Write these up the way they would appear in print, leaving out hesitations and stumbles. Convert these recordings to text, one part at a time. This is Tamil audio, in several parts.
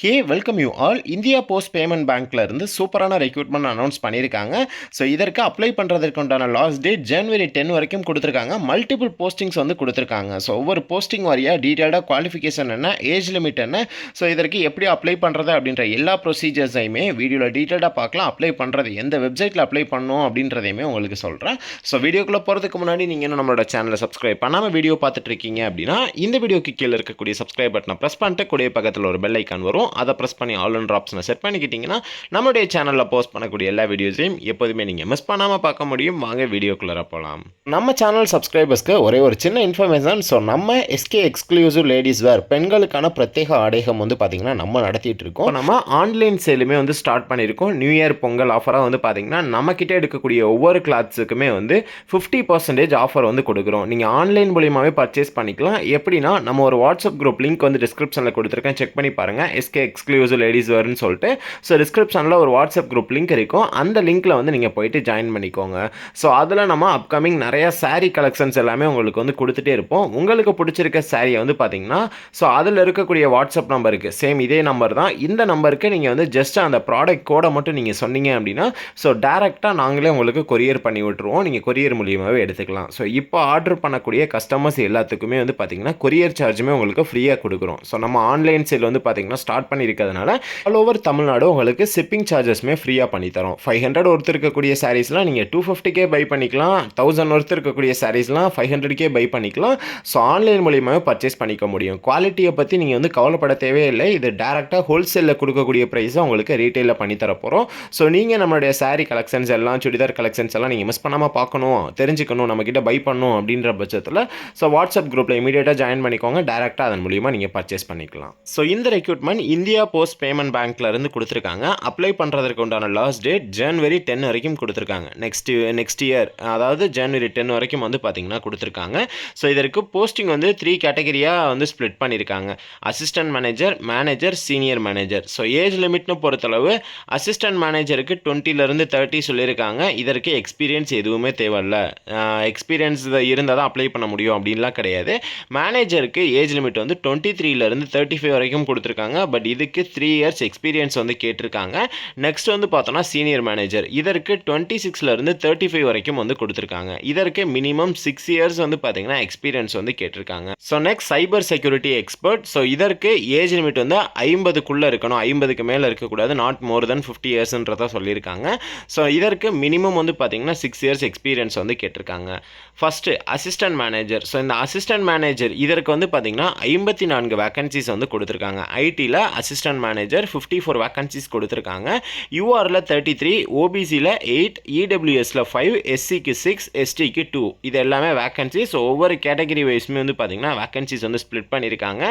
Hey welcome you all. India post payment பேங்க்ல இருந்து சூப்பரான ரெக்ரூட்மெண்ட் அனௌன்ஸ் பண்ணியிருக்காங்க. ஸோ இதற்கு அப்ளை பண்ணுறதுக்கு உண்டான லாஸ்ட் டேட் ஜனவரி 10 வரைக்கும் கொடுத்துருக்காங்க. மல்டிபிள் போஸ்டிங்ஸ் வந்து கொடுத்துருக்காங்க. ஸோ ஒவ்வொரு போஸ்டிங் வரையாக டீட்டெயில்டாக குவாலிஃபிகேஷன் என்ன, ஏஜ் லிமிட் என்ன, ஸோ இதற்கு எப்படி அப்ளை பண்ணுறது அப்படின்ற எல்லா ப்ரொசீஜர்ஸையுமே வீடியோவில் டீட்டெயிலாக பார்க்கலாம். அப்ளை பண்ணுறது எந்த வெப்சைட்டில் அப்ளை பண்ணணும் அப்படின்றதையுமே உங்களுக்கு சொல்கிறேன். ஸோ வீடியோக்குள்ளே போகிறதுக்கு முன்னாடி நீங்கள் இன்னும் நம்மளோட சேனலை சப்ஸ்கிரைப் பண்ணாமல் வீடியோ பார்த்துட்டு இருக்கீங்க அப்படின்னா இந்த வீடியோக்கு கீழே இருக்கக்கூடிய சப்ஸ்கிரைப் பட்டனை ப்ரெஸ் பண்ணிட்டு கூடிய பக்கத்தில் ஒரு பெல் ஐக்கான் வரும். அதை ப்ரெஸ் பண்ணி ஆல் அண்ட் ஆப்ஷனை செட் பண்ணிக்கிட்டிங்கன்னா நம்மளுடைய சேனலில் போஸ்ட் பண்ணக்கூடிய எல்லா வீடியோஸையும் எப்போதுமே நீங்கள் மிஸ் பண்ணாமல் பார்க்க முடியும். வாங்க வீடியோக்குள்ளே போகலாம். நம்ம சேனல் சப்ஸ்கிரைபர்ஸ்க்கு ஒரே ஒரு சின்ன இன்ஃபர்மேஷன். ஸோ நம்ம எஸ்கே எக்ஸ்க்ளூசிவ் லேடிஸ் வேர் பெண்களுக்கான பிரத்யேக ஆடைகம் வந்து பார்த்திங்கன்னா நம்ம நடத்திட்டு இருக்கோம். நம்ம ஆன்லைன் சேலுமே வந்து ஸ்டார்ட் பண்ணியிருக்கோம். நியூ இயர் பொங்கல் ஆஃபராக வந்து பார்த்திங்கன்னா நம்மக்கிட்ட எடுக்கக்கூடிய ஒவ்வொரு கிளாத்ஸுக்குமே வந்து 50% ஆஃபர் வந்து கொடுக்குறோம். நீங்கள் ஆன்லைன் மூலியமாகவே பர்ச்சேஸ் பண்ணிக்கலாம். எப்படின்னா நம்ம ஒரு வாட்ஸ்அப் குரூப் லிங்க் வந்து டிஸ்கிரிப்ஷனில் கொடுத்துருக்கேன், செக் பண்ணி பாருங்கள். எஸ்கே எக்ஸ்க்ளூசிவ் லேடிஸ் வேர்னு சொல்லிட்டு. ஸோ டிஸ்கிரிப்ஷனில் ஒரு வாட்ஸ்அப் குரூப் லிங்க் இருக்கும். அந்த லிங்க்கில் வந்து நீங்கள் போயிட்டு ஜாயின் பண்ணிக்கோங்க. ஸோ அதில் நம்ம அப்கமிங் நிறையா சாரீ கலெக்ஷன்ஸ் எல்லாமே உங்களுக்கு வந்து கொடுத்துட்டே இருப்போம். உங்களுக்கு பிடிச்சிருக்க சாரியை வந்து பார்த்தீங்கன்னா ஸோ அதில் இருக்கக்கூடிய வாட்ஸ்அப் நம்பருக்கு சேம் இதே நம்பர் தான். இந்த நம்பருக்கு நீங்கள் வந்து ஜஸ்ட் அந்த ப்ராடக்ட் கோடை மட்டும் நீங்கள் சொன்னீங்க அப்படின்னா ஸோ டேரெக்டாக நாங்களே உங்களுக்கு கொரியர் பண்ணி விட்டுருவோம். நீங்கள் கொரியர் மூலியமாகவே எடுத்துக்கலாம். ஸோ இப்போ ஆர்டர் பண்ணக்கூடிய கஸ்டமர்ஸ் எல்லாத்துக்குமே வந்து பார்த்தீங்கன்னா கொரியர் சார்ஜுமே உங்களுக்கு ஃப்ரீயாக கொடுக்குறோம். ஸோ நம்ம ஆன்லைன் சேல் வந்து பார்த்தீங்கன்னா ஸ்டார்ட் பண்ணியிருக்கிறதுனால ஆல் ஓவர் தமிழ்நாடு உங்களுக்கு ஷிப்பிங் சார்ஜஸ்மே ஃப்ரீயாக பண்ணி தரோம். 500 ஒருத்தர் இருக்கக்கூடிய சாரீஸ்லாம் நீங்கள் 250K பை பண்ணிக்கலாம். 1000 ஒருத்தர் இருக்கக்கூடிய சாரீஸ்லாம் 500K பை பண்ணிக்கலாம். ஸோ ஆன்லைன் மூலியமாகவே பர்ச்சேஸ் பண்ணிக்க முடியும். குவாலிட்டியை பற்றி நீங்கள் வந்து கவலைப்பட தேவையில்லை. இது டேரெக்டாக ஹோல்சேலில் கொடுக்கக்கூடிய ப்ரைஸை உங்களுக்கு ரீட்டெயிலில் பண்ணி தர போகிறோம். ஸோ நீங்கள் நம்மளுடைய சாரீ கலெக்ஷன்ஸ் எல்லாம், சுடிதார் கலெக்ஷன்ஸ் எல்லாம் நீங்கள் மிஸ் பண்ணாமல் பார்க்கணும், தெரிஞ்சுக்கணும், நம்மக்கிட்ட பை பண்ணணும் அப்படின்ற பட்சத்தில் ஸோ வாட்ஸ்அப் குரூப்பில் இமீடியட்டாக ஜாயின் பண்ணிக்கோங்க. டேரெக்டாக அதன் மூலியமாக நீங்கள் பர்ச்சேஸ் பண்ணிக்கலாம். ஸோ இந்த ரெக்ரூட்மெண்ட் இந்தியா போஸ்ட் பேமெண்ட் பேங்க்ல இருந்து கொடுத்துருக்காங்க. அப்ளை பண்ணுறதுக்கு உண்டான லாஸ்ட் டேட் ஜனவரி 10 வரைக்கும் கொடுத்துருக்காங்க. நெக்ஸ்ட் இயர் அதாவது ஜனவரி 10 வரைக்கும் வந்து பார்த்தீங்கன்னா கொடுத்துருக்காங்க. ஸோ இதற்கு போஸ்டிங் வந்து 3 கேட்டகரியாக வந்து ஸ்ப்ளிட் பண்ணியிருக்காங்க. Assistant manager, manager, senior manager. So age லிமிட்னு பொறுத்தளவு அசிஸ்டன்ட் மேனேஜருக்கு 20லேருந்து 30 சொல்லியிருக்காங்க. இதற்கு எக்ஸ்பீரியன்ஸ் எதுவுமே தேவையில்லை. எக்ஸ்பீரியன்ஸ் இருந்தால் தான் அப்ளை பண்ண முடியும் அப்படின்லாம் கிடையாது. மேனேஜருக்கு ஏஜ் லிமிட் வந்து 23லேருந்து 35 வரைக்கும் கொடுத்துருக்காங்க. பட் இதுக்கு 3 இயர்ஸ் எக்ஸ்பீரியன்ஸ் வந்து கேட்டிருக்காங்க. நெக்ஸ்ட் வந்து பார்த்தோன்னா சீனியர் மேனேஜர், இதற்கு 26லேருந்து 35 வரைக்கும் வந்து கொடுத்துருக்காங்க. இதற்கு மினிமம் 6 இயர்ஸ் வந்து பார்த்தீங்கன்னா எக்ஸ்பீரியன்ஸ் வந்து கேட்டிருக்காங்க. So next cyber security expert. So இதற்கு ஏஜ் லிமிட் வந்து 50க்குள்ளே இருக்கணும், 50க்கு மேலே இருக்கக்கூடாது, நாட் மோர் தென் 50 இயர்ஸ்ன்றதை சொல்லியிருக்காங்க. ஸோ இதற்கு மினிமம் வந்து பார்த்தீங்கன்னா 6 இயர்ஸ் எக்ஸ்பீரியன்ஸ் வந்து கேட்டிருக்காங்க. First assistant manager. ஸோ இந்த அசிஸ்டன்ட் மேனேஜர் இதற்கு வந்து பார்த்தீங்கன்னா 54 வேகன்சிஸ் வந்து கொடுத்துருக்காங்க. ஐடியில் அசிஸ்டன்ட் மேனேஜர் 54 வேகன்சிஸ் கொடுத்துருக்காங்க. யூஆரில் 33, ஓபிசியில் 8, இடபிள்யூஎஸில் 5, எஸ்சிக்கு 6, எஸ்டிக்கு 2. இது எல்லாமே வேகன்சி. ஸோ ஒவ்வொரு கேட்டகரி வைஸ்மே வந்து பார்த்தீங்கன்னா வேகன்சிஸ் வந்து ஸ்ப்ளிட் பண்ணியிருக்காங்க.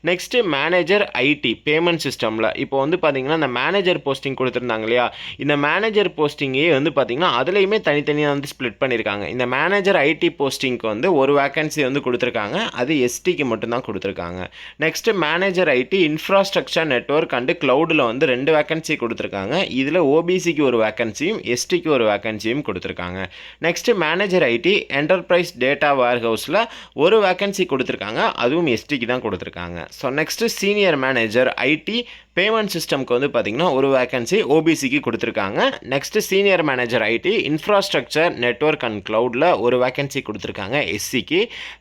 நெக்ஸ்ட்டு மேனேஜர் ஐடி பேமெண்ட் சிஸ்டமில் இப்போ வந்து பார்த்தீங்கன்னா இந்த மேனேஜர் போஸ்டிங் கொடுத்துருந்தாங்க இல்லையா, இந்த மேனேஜர் போஸ்டிங்கே வந்து பார்த்தீங்கன்னா அதுலேயுமே தனித்தனியாக வந்து ஸ்ப்ளிட் பண்ணியிருக்காங்க. இந்த மேனேஜர் ஐடி போஸ்டிங்க்கு வந்து ஒரு வேகன்சி வந்து கொடுத்துருக்காங்க. அது எஸ்டிக்கு மட்டும்தான் கொடுத்துருக்காங்க. Next manager IT infrastructure network and கிளவுடில் வந்து 2 வேகன்சி கொடுத்துருக்காங்க. இதில் ஓபிசிக்கு ஒரு வேகன்சியும் எஸ்டிக்கு ஒரு வேகன்சியும் கொடுத்துருக்காங்க. Next manager IT enterprise data வேர் ஹவுஸில் ஒரு வேகன்சி கொடுத்துருக்காங்க. அதுவும் எஸ்டிக்கு தான் கொடுத்துருக்காங்க. So next senior manager IT payment சிஸ்டம்க்கு வந்து பார்த்திங்கன்னா ஒரு வேகன்சி ஓபிசிக்கு கொடுத்துருக்காங்க. Next senior manager IT infrastructure network and கிளவுடில் ஒரு வேகன்சி கொடுத்துருக்காங்க எஸ்சிக்கு.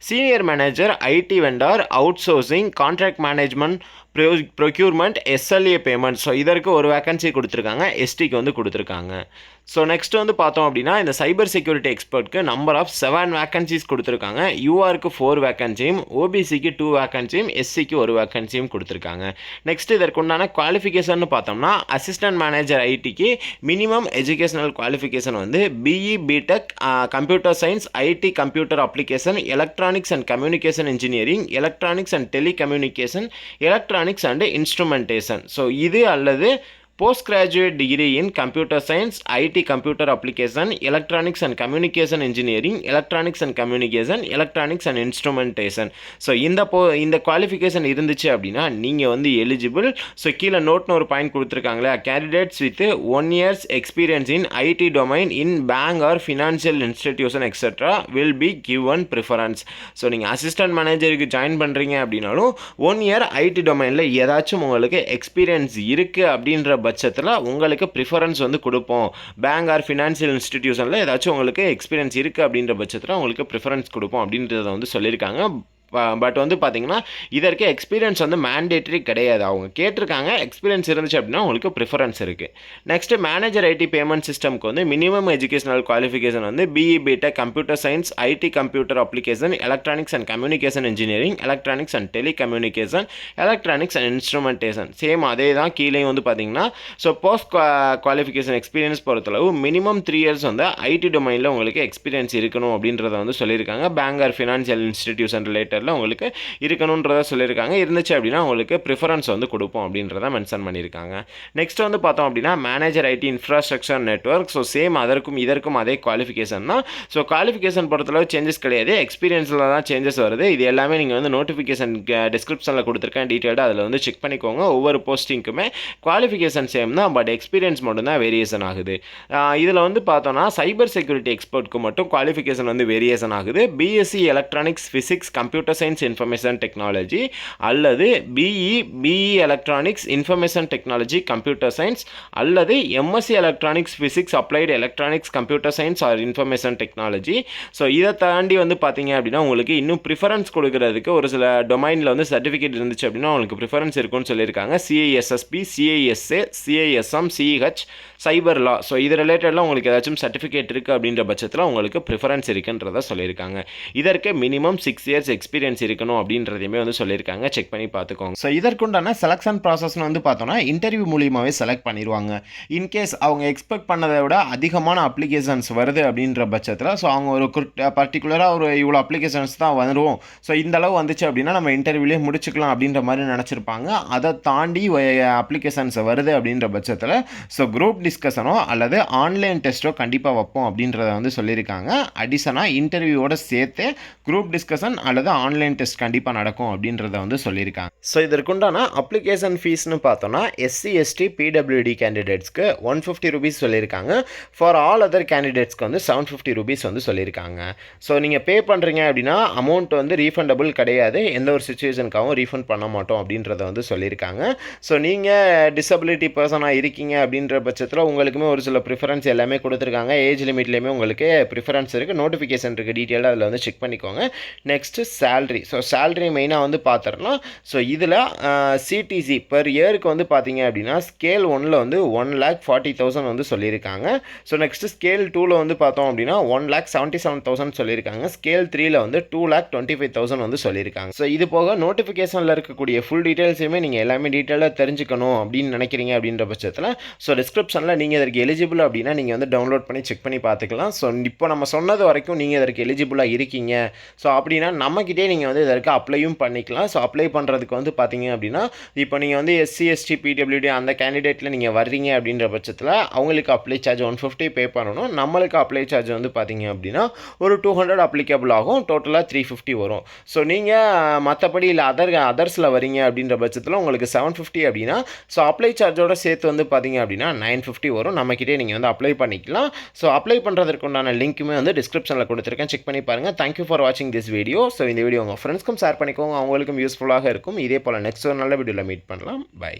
Senior manager IT vendor outsourcing contract management procurement SLA payment. So இதற்கு ஒரு வேகன்சி கொடுத்துருக்காங்க, எஸ்டிக்கு வந்து கொடுத்துருக்காங்க. ஸோ நெக்ஸ்ட் வந்து பார்த்தோம் அப்படின்னா இந்த சைபர் செக்யூரிட்டி எக்ஸ்பர்ட்க்கு நம்பர் ஆஃப் 7 வேகன்சிஸ் கொடுத்துருக்காங்க. யூஆருக்கு 4 வேகன்சியும், ஓபிசிக்கு 2 வேகன்சியும், எஸ்சிக்கு ஒரு வேகன்சியும் கொடுத்துருக்காங்க. நெக்ஸ்ட் இதற்குண்டான குவாலிஃபிகேஷன் பார்த்தோம்னா அசிஸ்டன்ட் மேனேஜர் ஐடிக்கு மினிமம் எஜுகேஷனல் குவாலிஃபிகேஷன் வந்து BE BTech computer science, IT computer application, electronics and communication engineering, electronics and telecommunication, electronics and instrumentation. So இது அல்லது post graduate degree in computer science, IT computer application, electronics and communication engineering, electronics and communication, electronics and instrumentation. So இந்த குவாலிஃபிகேஷன் இருந்துச்சு அப்படின்னா நீங்கள் வந்து எலிஜிபிள். ஸோ கீழே நோட்னு ஒரு பாயிண்ட் கொடுத்துருக்காங்களே, candidates with 1 years experience in IT domain in bank or financial institution etcetera will be given preference. So நீங்கள் அசிஸ்டன்ட் மேனேஜருக்கு ஜாயின் பண்ணுறீங்க அப்படின்னாலும் 1 year ஐடி டொமைனில் ஏதாச்சும் உங்களுக்கு எக்ஸ்பீரியன்ஸ் இருக்குது அப்படின்ற பட்சத்தில் உங்களுக்கு ப்ரிஃபரன்ஸ் வந்து கொடுப்போம். பேங்க் ஆர் ஃபினான்ஷியல் இன்ஸ்டிடியூஷனில் ஏதாச்சும் உங்களுக்கு எக்ஸ்பீரியன்ஸ் இருக்குது அப்படின்ற பட்சத்தில் உங்களுக்கு ப்ரிஃபரன்ஸ் கொடுப்போம் அப்படின்றத வந்து சொல்லியிருக்காங்க. பட் வந்து பார்த்தீங்கன்னா இதற்கு எக்ஸ்பீரியன்ஸ் வந்து மேண்டேட்டரி கிடையாது. அவங்க கேட்டிருக்காங்க, எக்ஸ்பீரியன்ஸ் இருந்துச்சு அப்படின்னா உங்களுக்கு ப்ரிஃபரன்ஸ் இருக்குது. நெக்ஸ்ட்டு மேனேஜர் ஐடி பேமெண்ட் சிஸ்டம்க்கு வந்து மினிமம் எஜுகேஷனல் குவாலிஃபிகேஷன் வந்து BE BTech computer science, IT computer application, electronics and communication engineering, electronics and telecommunication, electronics and instrumentation. Same அதே தான் கீழேயும் வந்து பார்த்தீங்கன்னா ஸோ போஸ்ட் குவாலிஃபிகேஷன் எக்ஸ்பீரியன்ஸ் பொறுத்தளவு மினிமம் 3 years வந்து ஐடி டொமைனில் உங்களுக்கு எக்ஸ்பீரியன்ஸ் இருக்கணும் அப்படின்றத வந்து சொல்லியிருக்காங்க. Bank or financial institution related உங்களுக்கு இருக்கணும்ன்றத சொல்லியிருக்காங்க. இருந்துச்சு அப்படின்னா உங்களுக்கு ப்ரிஃபரன்ஸ் வந்து கொடுப்போம் அப்படின்றத மென்ஷன் பண்ணியிருக்காங்க. நெக்ஸ்ட் வந்து பார்த்தோம் அப்படின்னா manager IT infrastructure network. So same இதற்கும் அதே குவாலிஃபிகேஷன் தான். ஸோ குவாலிஃபிகேஷன் பொறுத்தளவு சேஞ்சஸ் கிடையாது, எக்ஸ்பீரியன்ஸில் தான் சேஞ்சஸ் வருது. இது எல்லாமே நீங்கள் வந்து நோட்டிஃபிகேஷன் டிஸ்கிரிப்ஷனில் கொடுத்துருக்கேன் டீட்டெயில்டாக, அதில் வந்து செக் பண்ணிக்கோங்க. ஒவ்வொரு போஸ்டிங்க்குமே குவாலிஃபிகேஷன் சேம் தான், பட் எக்ஸ்பீரியன்ஸ் மட்டும் தான் வேரியேஷன் ஆகுது. இதில் வந்து பார்த்தோன்னா சைபர் செக்யூரிட்டி எக்ஸ்பர்ட்க்கு மட்டும் குவாலிஃபிகேஷன் வந்து வேரியேஷன் ஆகுது. BSc electronics physics computer science information technology அல்லது BE electronics information technology computer science அல்லது MSc electronics physics applied electronics computer science or information technology. So இதை தாண்டி வந்து பார்த்தீங்க அப்படின்னா உங்களுக்கு இன்னும் ப்ரிஃபரன்ஸ் கொடுக்கறதுக்கு ஒரு சில டொமைனில் வந்து சர்டிஃபிகேட் இருந்துச்சு அப்படின்னா உங்களுக்கு ப்ரிஃபரன்ஸ் இருக்குன்னு சொல்லியிருக்காங்க. சிஐஎஸ்எஸ்பி, சிஐஎஸ்ஏ, சிஐஎஸ்எம், சிஹெச், சைபர் லா. ஸோ இது ரிலேட்டட்லாம் உங்களுக்கு ஏதாச்சும் சர்டிஃபிகேட் இருக்குது அப்படின்ற பட்சத்தில் உங்களுக்கு ப்ரிஃபரன்ஸ் இருக்குன்றதை சொல்லியிருக்காங்க. இதற்கு மினிமம் 6 years எக்ஸ்பீரியன்ஸ் இருக்கணும் அப்படின்றதையுமே வந்து சொல்லியிருக்காங்க. செக் பண்ணி பார்த்துக்கோங்க. ஸோ இதற்குண்டான செலக்ஷன் ப்ராசஸ்னு வந்து பார்த்தோன்னா இன்டர்வியூ மூலியமாகவே செலக்ட் பண்ணிடுவாங்க. இன்கேஸ் அவங்க எக்ஸ்பெக்ட் பண்ணதை விட அதிகமான அப்ளிகேஷன்ஸ் வருது அப்படின்ற பட்சத்தில் ஸோ அவங்க ஒரு பர்டிகுலராக ஒரு இவ்வளோ அப்ளிகேஷன்ஸ் தான் வரும், ஸோ இந்த அளவு வந்துச்சு அப்படின்னா நம்ம இன்டர்வியூலேயே முடிச்சுக்கலாம் அப்படின்ற மாதிரி நினச்சிருப்பாங்க. அதை தாண்டி அப்ளிகேஷன்ஸ் வருது அப்படின்ற பட்சத்தில் ஸோ குரூப் டிஸ்கஷனோ அல்லது ஆன்லைன் டெஸ்ட்டோ கண்டிப்பாக வைப்போம் அப்படின்றத வந்து சொல்லியிருக்காங்க. அடிஷனாக இன்டர்வியூவோட சேர்த்து குரூப் டிஸ்கஷன் அல்லது ஆன்லைன் டெஸ்ட் கண்டிப்பாக நடக்கும் அப்படின்றத வந்து சொல்லியிருக்காங்க. ஸோ இதற்குண்டான அப்ளிகேஷன் ஃபீஸ்னு பார்த்தோன்னா எஸ்சி எஸ்டி பிடபிள்யூடி கேண்டிடேட்ஸ்க்கு 150 rupees சொல்லியிருக்காங்க. ஃபார் ஆல் அதர் கேண்டிடேட்ஸ்க்கு வந்து 750 rupees வந்து சொல்லியிருக்காங்க. ஸோ நீங்கள் பே பண்ணுறீங்க அப்படின்னா அமௌண்ட் வந்து ரீஃபண்டபிள் கிடையாது, எந்த ஒரு சுச்சுவேஷனுக்காகவும் ரீஃபண்ட் பண்ண மாட்டோம் அப்படின்றத வந்து சொல்லியிருக்காங்க. ஸோ நீங்கள் டிசபிலிட்டி பர்சனாக இருக்கீங்க அப்படின்ற பட்சத்தில் உங்களுக்குமே ஒரு சில ப்ரிஃபரன்ஸ் எல்லாமே கொடுத்துருக்காங்க. ஏஜ் லிமிட்லேயுமே உங்களுக்கு ப்ரிஃபரன்ஸ் இருக்குது, நோட்டிஃபிகேஷன் இருக்குது, டீட்டெயிலாக அதில் வந்து செக் பண்ணிக்கோங்க. Next salary. ஸோ சேல்ரி மெயினாக வந்து பார்த்துடலாம். ஸோ இதில் சிடிசி பர் இயருக்கு வந்து பார்த்தீங்க அப்படின்னா ஸ்கேல் 1ல் வந்து 1,40,000 வந்து சொல்லியிருக்காங்க. ஸோ நெக்ஸ்ட்டு ஸ்கேல் 2ல் வந்து பார்த்தோம் அப்படின்னா 1,77,000 சொல்லியிருக்காங்க. ஸ்கேல் 3ல் வந்து 2,25,000 வந்து சொல்லியிருக்காங்க. ஸோ இது போக நோட்டிஃபிகேஷனில் இருக்கக்கூடிய ஃபுல் டீட்டெயில்ஸுமே நீங்கள் எல்லாமே டீட்டெயிலாக தெரிஞ்சுக்கணும் அப்படின்னு நினைக்கிறீங்க அப்படின்ற பட்சத்தில் ஸோ டிஸ்கிரிப்ஷனில் நீங்கள் இதற்கு எலிஜிபிள் அப்படின்னா நீங்கள் வந்து டவுன்லோட் பண்ணி செக் பண்ணி பார்த்துக்கலாம். ஸோ இப்போ நம்ம சொன்னது வரைக்கும் நீங்கள் இதற்கு எலிஜிபிளாக இருக்கீங்க ஸோ அப்படின்னா நம்மக்கிட்டே நீங்கள் வந்து இதற்கு அப்ளையும் பண்ணிக்கலாம். ஸோ அப்ளை பண்ணுறதுக்கு வந்து பார்த்தீங்க அப்படின்னா இப்போ நீங்கள் வந்து எஸ்சி எஸ்டி பிடபிள்யூடி அந்த கேண்டிடேட்டில் நீங்கள் வர்றீங்க அப்படின்ற பட்சத்தில் அவங்களுக்கு அப்ளை சார்ஜ் 150 பே பண்ணணும். நம்மளுக்கு அப்ளை சார்ஜ் வந்து பார்த்தீங்க அப்படின்னா ஒரு 200 அப்ளிகபிள் ஆகும், டோட்டலாக 350 வரும். ஸோ நீங்கள் மற்றபடி இல்லை அதர்ஸில் வரீங்க அப்படின்ற பட்சத்தில் உங்களுக்கு 750 அப்படின்னா ஸோ அப்ளை சார்ஜோட சேர்த்து வந்து பார்த்தீங்க அப்படின்னா 950 வரும். நம்மக்கிட்டே நீங்கள் வந்து அப்ளை பண்ணிக்கலாம். ஸோ அப்ளை பண்ணுறதுக்கு உண்டான லிங்க்குமே வந்து டிஸ்கிரிப்ஷனில் கொடுத்துருக்கேன், செக் பண்ணி பாருங்கள். தேங்க்யூ ஃபார் வாட்சிங் திஸ் வீடியோ. ஸோ இந்த வீடியோ உங்கள் ஃப்ரெண்ட்ஸ்க்கும் ஷேர் பண்ணிக்கோங்க, அவங்களுக்கும் யூஸ்ஃபுல்லாக இருக்கும். இதே போல் நெக்ஸ்ட் ஒரு நல்ல வீடியோவில் மீட் பண்ணலாம். பை.